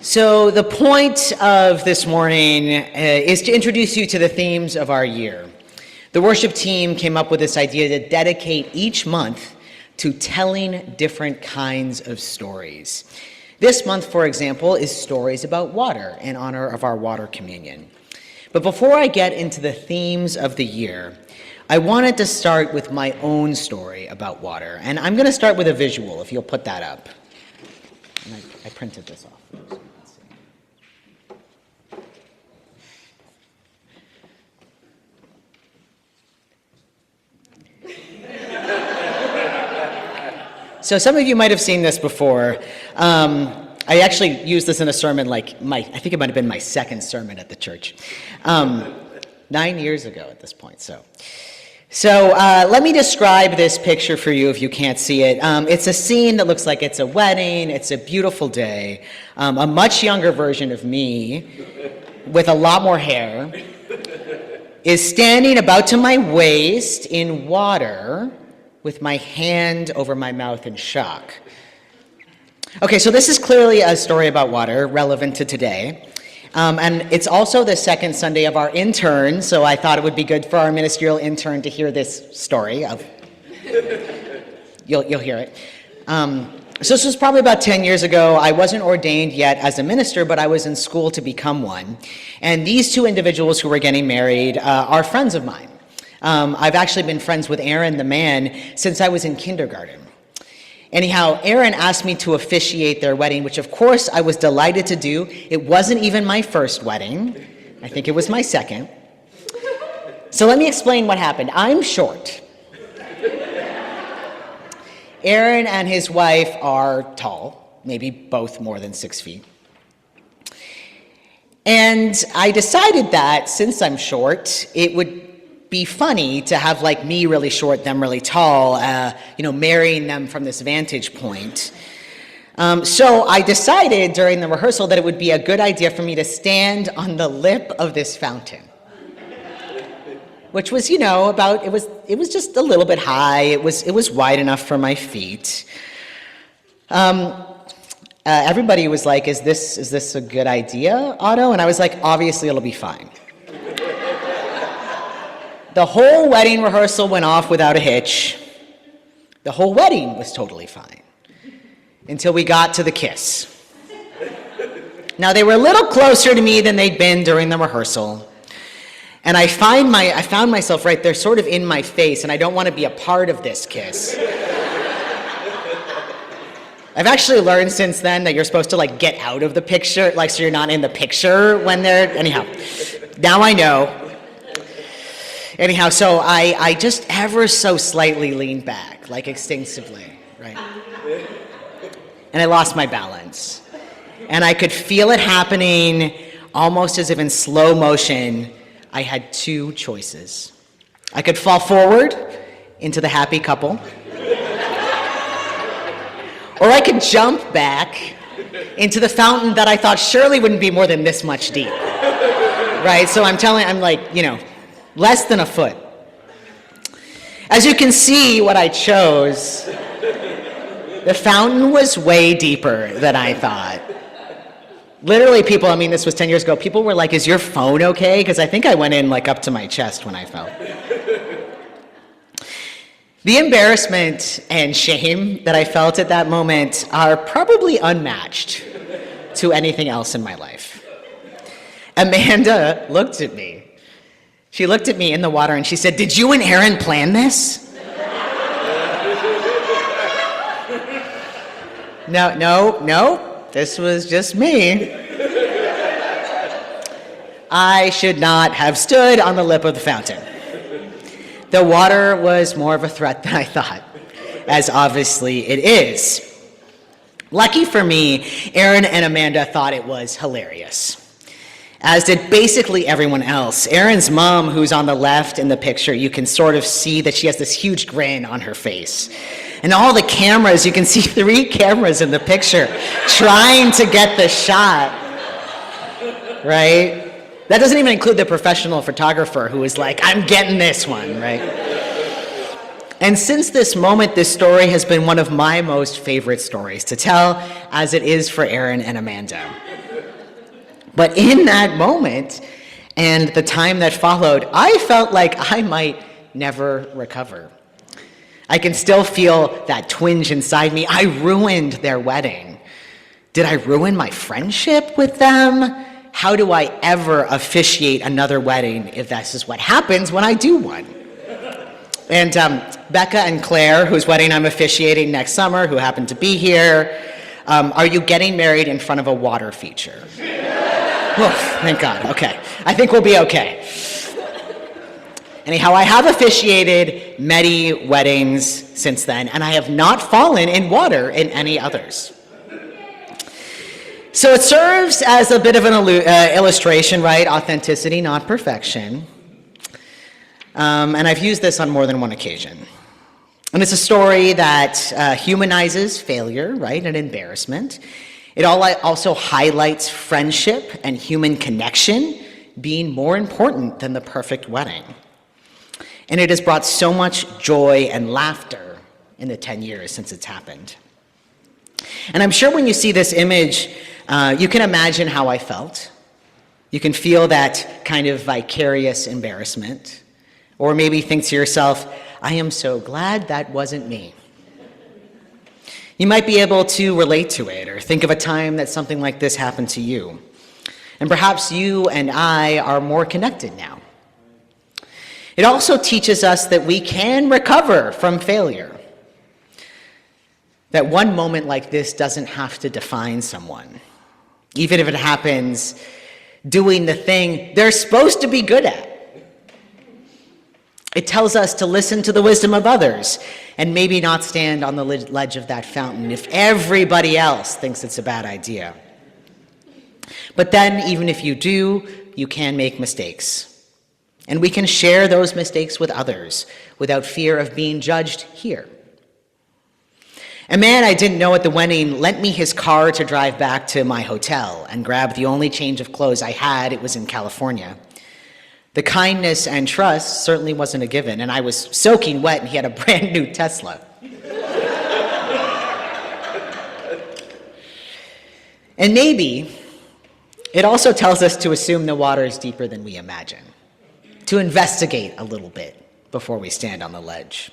So the point of this morning is to introduce you to the themes of our year. The worship team came up with this idea to dedicate each month to telling different kinds of stories. This month, for example, is stories about water in honor of our water communion. But before I get into the themes of the year, I wanted to start with my own story about water. And I'm going to start with a visual, if you'll put that up. And I printed this off. So some of you might have seen this before. I actually used this in a sermon, I think it might have been my second sermon at the church. 9 years ago at this point, So let me describe this picture for you if you can't see it. It's a scene that looks like it's a wedding. It's a beautiful day. A much younger version of me with a lot more hair is standing about to my waist in water with my hand over my mouth in shock. Okay, so this is clearly a story about water relevant to today. And it's also the second Sunday of our intern, so I thought it would be good for our ministerial intern to hear this story. You'll hear it. So this was probably about 10 years ago. I wasn't ordained yet as a minister, but I was in school to become one. And these two individuals who were getting married are friends of mine. I've actually been friends with Aaron, the man, since I was in kindergarten. Anyhow, Aaron asked me to officiate their wedding, which of course I was delighted to do. It wasn't even my first wedding. I think it was my second. So let me explain what happened. I'm short. Aaron and his wife are tall, maybe both more than 6 feet. And I decided that since I'm short, it would be funny to have me really short, them really tall, marrying them from this vantage point. So I decided during the rehearsal that it would be a good idea for me to stand on the lip of this fountain, which was, it was just a little bit high. It was wide enough for my feet. Everybody was like, is this a good idea, Otto? And I was like, obviously it'll be fine. The whole wedding rehearsal went off without a hitch. The whole wedding was totally fine until we got to the kiss. Now, they were a little closer to me than they'd been during the rehearsal. And I found myself right there sort of in my face, and I don't want to be a part of this kiss. I've actually learned since then that you're supposed to get out of the picture, so you're not in the picture when they're, anyhow, now I know. Anyhow, so I just ever so slightly leaned back, instinctively, right? And I lost my balance. And I could feel it happening almost as if in slow motion. I had two choices. I could fall forward into the happy couple, or I could jump back into the fountain that I thought surely wouldn't be more than this much deep, right? So I'm less than a foot. As you can see what I chose, the fountain was way deeper than I thought. Literally people, this was 10 years ago, people were like, is your phone okay? Because I think I went in up to my chest when I fell. The embarrassment and shame that I felt at that moment are probably unmatched to anything else in my life. Amanda looked at me. She looked at me in the water and she said, "Did you and Aaron plan this?" No, this was just me. I should not have stood on the lip of the fountain. The water was more of a threat than I thought, as obviously it is. Lucky for me, Aaron and Amanda thought it was hilarious, as did basically everyone else. Aaron's mom, who's on the left in the picture, you can sort of see that she has this huge grin on her face. And all the cameras, you can see 3 cameras in the picture trying to get the shot, right? That doesn't even include the professional photographer who is like, I'm getting this one, right? And since this moment, this story has been one of my most favorite stories to tell, as it is for Aaron and Amanda. But in that moment, and the time that followed, I felt like I might never recover. I can still feel that twinge inside me. I ruined their wedding. Did I ruin my friendship with them? How do I ever officiate another wedding if this is what happens when I do one? And Becca and Claire, whose wedding I'm officiating next summer, who happen to be here, are you getting married in front of a water feature? Oof, thank God. Okay. I think we'll be okay. Anyhow, I have officiated many weddings since then, and I have not fallen in water in any others. So it serves as a bit of an illustration, right? Authenticity, not perfection. And I've used this on more than one occasion. And it's a story that humanizes failure, right, and embarrassment. It also highlights friendship and human connection being more important than the perfect wedding. And it has brought so much joy and laughter in the 10 years since it's happened. And I'm sure when you see this image, you can imagine how I felt. You can feel that kind of vicarious embarrassment. Or maybe think to yourself, I am so glad that wasn't me. You might be able to relate to it or think of a time that something like this happened to you. And perhaps you and I are more connected now. It also teaches us that we can recover from failure. That one moment like this doesn't have to define someone, even if it happens doing the thing they're supposed to be good at. It tells us to listen to the wisdom of others and maybe not stand on the ledge of that fountain if everybody else thinks it's a bad idea. But then, even if you do, you can make mistakes. And we can share those mistakes with others without fear of being judged here. A man I didn't know at the wedding lent me his car to drive back to my hotel and grab the only change of clothes I had. It was in California. The kindness and trust certainly wasn't a given, and I was soaking wet, and he had a brand new Tesla. And maybe it also tells us to assume the water is deeper than we imagine, to investigate a little bit before we stand on the ledge.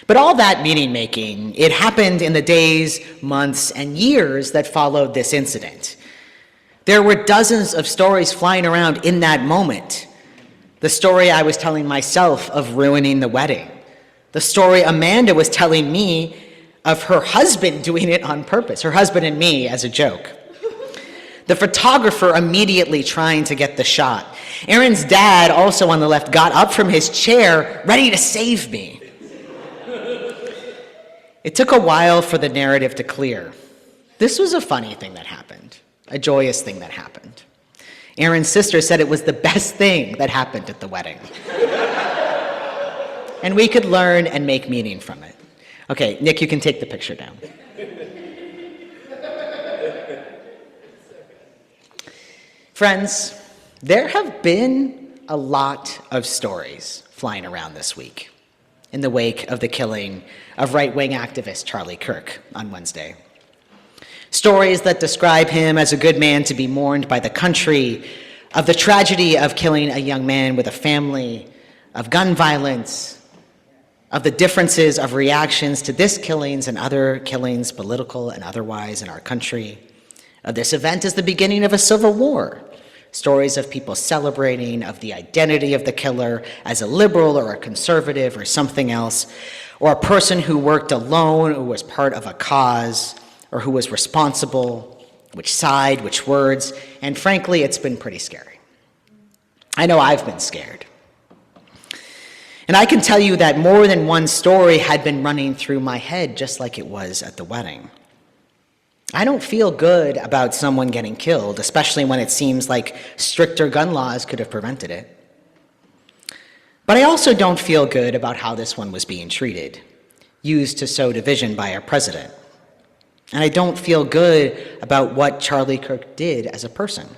But all that meaning-making, it happened in the days, months, and years that followed this incident. There were dozens of stories flying around in that moment. The story I was telling myself of ruining the wedding. The story Amanda was telling me of her husband doing it on purpose, her husband and me as a joke. The photographer immediately trying to get the shot. Aaron's dad, also on the left, got up from his chair, ready to save me. It took a while for the narrative to clear. This was a funny thing that happened. A joyous thing that happened. Aaron's sister said it was the best thing that happened at the wedding. And we could learn and make meaning from it. Okay, Nick, you can take the picture down. Friends, there have been a lot of stories flying around this week in the wake of the killing of right-wing activist Charlie Kirk on Wednesday. Stories that describe him as a good man to be mourned by the country, of the tragedy of killing a young man with a family, of gun violence, of the differences of reactions to this killings and other killings, political and otherwise, in our country. This event is the beginning of a civil war. Stories of people celebrating of the identity of the killer as a liberal or a conservative or something else, or a person who worked alone or was part of a cause, or who was responsible, which side, which words, and frankly, it's been pretty scary. I know I've been scared. And I can tell you that more than one story had been running through my head, just like it was at the wedding. I don't feel good about someone getting killed, especially when it seems like stricter gun laws could have prevented it. But I also don't feel good about how this one was being treated, used to sow division by our president. And I don't feel good about what Charlie Kirk did as a person.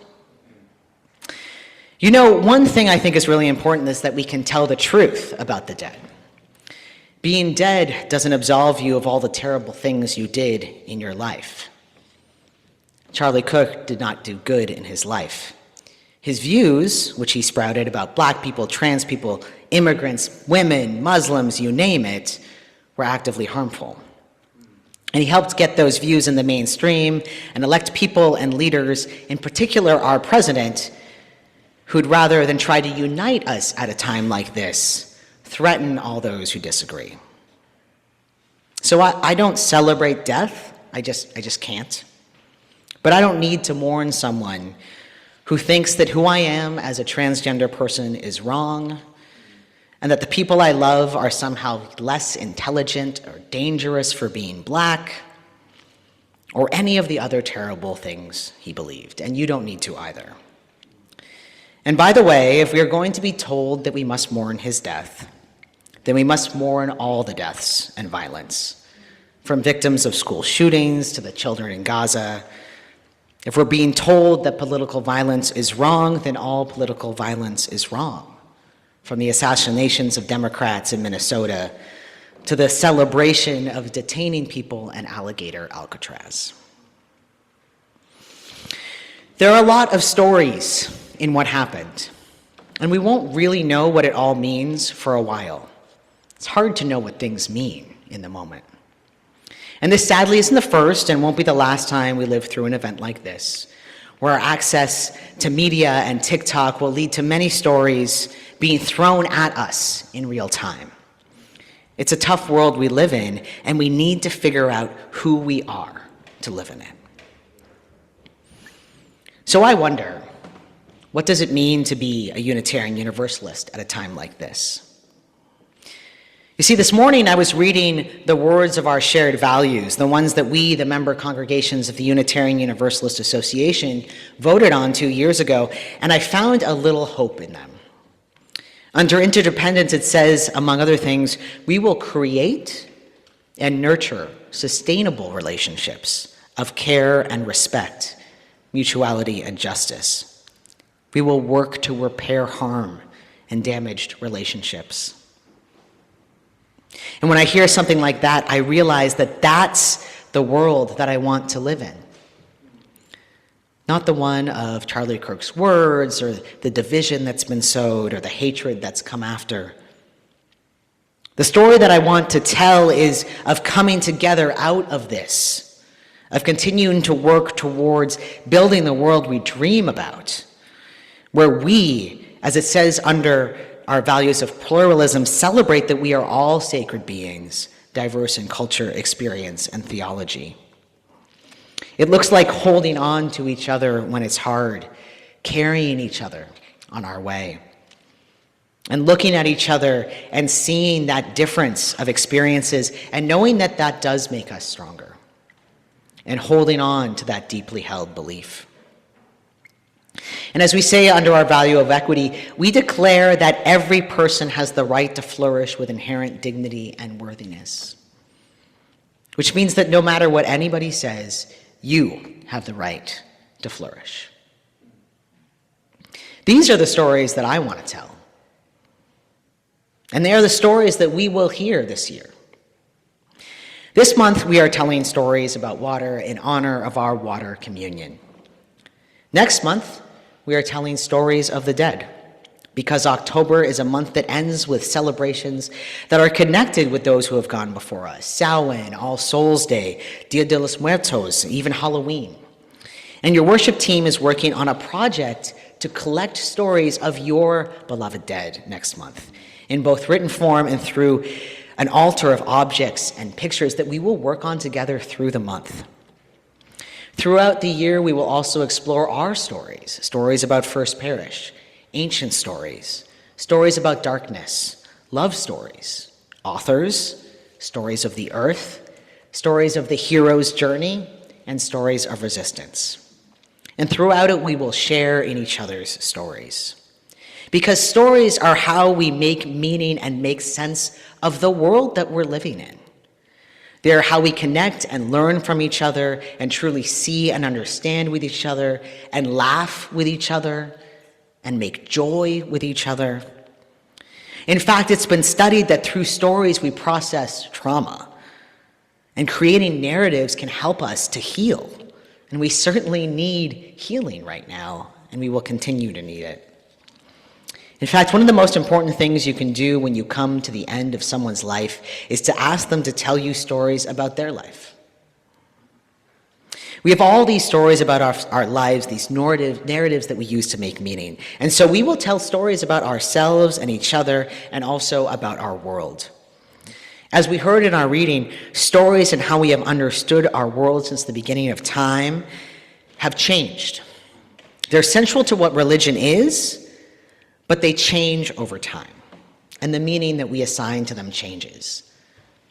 You know, one thing I think is really important is that we can tell the truth about the dead. Being dead doesn't absolve you of all the terrible things you did in your life. Charlie Kirk did not do good in his life. His views, which he sprouted about black people, trans people, immigrants, women, Muslims, you name it, were actively harmful. And he helped get those views in the mainstream and elect people and leaders, in particular our president, who'd rather than try to unite us at a time like this, threaten all those who disagree. So I don't celebrate death, I just can't. But I don't need to mourn someone who thinks that who I am as a transgender person is wrong, and that the people I love are somehow less intelligent or dangerous for being black, or any of the other terrible things he believed, and you don't need to either. And by the way, if we are going to be told that we must mourn his death, then we must mourn all the deaths and violence, from victims of school shootings to the children in Gaza. If we're being told that political violence is wrong, then all political violence is wrong. From the assassinations of Democrats in Minnesota to the celebration of detaining people in Alligator Alcatraz. There are a lot of stories in what happened, and we won't really know what it all means for a while. It's hard to know what things mean in the moment. And this sadly isn't the first and won't be the last time we live through an event like this, where our access to media and TikTok will lead to many stories being thrown at us in real time. It's a tough world we live in, and we need to figure out who we are to live in it. So I wonder, what does it mean to be a Unitarian Universalist at a time like this? You see, this morning I was reading the words of our shared values, the ones that we, the member congregations of the Unitarian Universalist Association, voted on 2 years ago, and I found a little hope in them. Under interdependence, it says, among other things, we will create and nurture sustainable relationships of care and respect, mutuality and justice. We will work to repair harm and damaged relationships. And when I hear something like that, I realize that that's the world that I want to live in. Not the one of Charlie Kirk's words or the division that's been sowed or the hatred that's come after. The story that I want to tell is of coming together out of this, of continuing to work towards building the world we dream about, where we, as it says under our values of pluralism, celebrate that we are all sacred beings, diverse in culture, experience, and theology. It looks like holding on to each other when it's hard, carrying each other on our way, and looking at each other and seeing that difference of experiences and knowing that that does make us stronger, and holding on to that deeply held belief. And as we say under our value of equity, we declare that every person has the right to flourish with inherent dignity and worthiness, which means that no matter what anybody says, you have the right to flourish. These are the stories that I want to tell. And they are the stories that we will hear this year. This month, we are telling stories about water in honor of our water communion. Next month, we are telling stories of the dead, because October is a month that ends with celebrations that are connected with those who have gone before us. Samhain, All Souls Day, Dia de los Muertos, even Halloween. And your worship team is working on a project to collect stories of your beloved dead next month, in both written form and through an altar of objects and pictures that we will work on together through the month. Throughout the year, we will also explore our stories, stories about First Parish, ancient stories, stories about darkness, love stories, authors, stories of the earth, stories of the hero's journey, and stories of resistance. And throughout it, we will share in each other's stories. Because stories are how we make meaning and make sense of the world that we're living in. They're how we connect and learn from each other and truly see and understand with each other and laugh with each other and make joy with each other. In fact, it's been studied that through stories we process trauma. And creating narratives can help us to heal. And we certainly need healing right now, and we will continue to need it. In fact, one of the most important things you can do when you come to the end of someone's life is to ask them to tell you stories about their life. We have all these stories about our lives, these narratives that we use to make meaning. And so we will tell stories about ourselves and each other and also about our world. As we heard in our reading, stories and how we have understood our world since the beginning of time have changed. They're central to what religion is, but they change over time. And the meaning that we assign to them changes.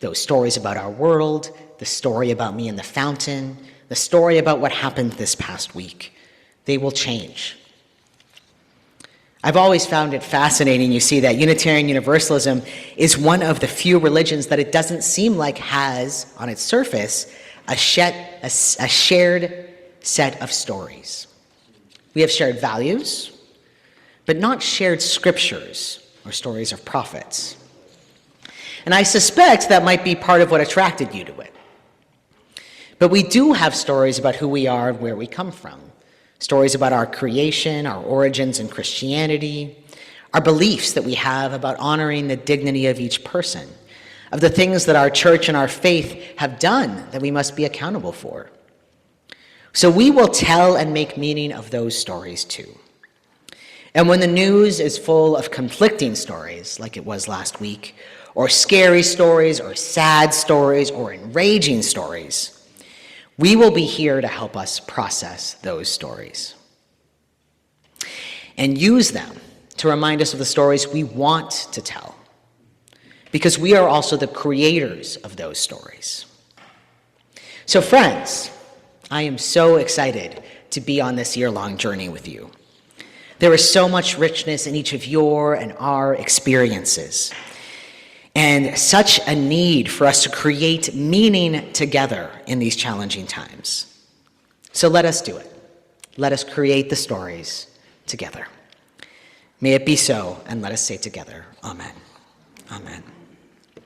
Those stories about our world, the story about me and the fountain, the story about what happened this past week, they will change. I've always found it fascinating, you see, that Unitarian Universalism is one of the few religions that it doesn't seem like has, on its surface, a shared set of stories. We have shared values, but not shared scriptures or stories of prophets. And I suspect that might be part of what attracted you to it. But we do have stories about who we are and where we come from. Stories about our creation, our origins in Christianity, our beliefs that we have about honoring the dignity of each person, of the things that our church and our faith have done that we must be accountable for. So we will tell and make meaning of those stories too. And when the news is full of conflicting stories, like it was last week, or scary stories, or sad stories, or enraging stories, we will be here to help us process those stories and use them to remind us of the stories we want to tell, because we are also the creators of those stories. So friends, I am so excited to be on this year-long journey with you. There is so much richness in each of your and our experiences, and such a need for us to create meaning together in these challenging times. So let us do it. Let us create the stories together. May it be so, and let us say together, Amen. Amen.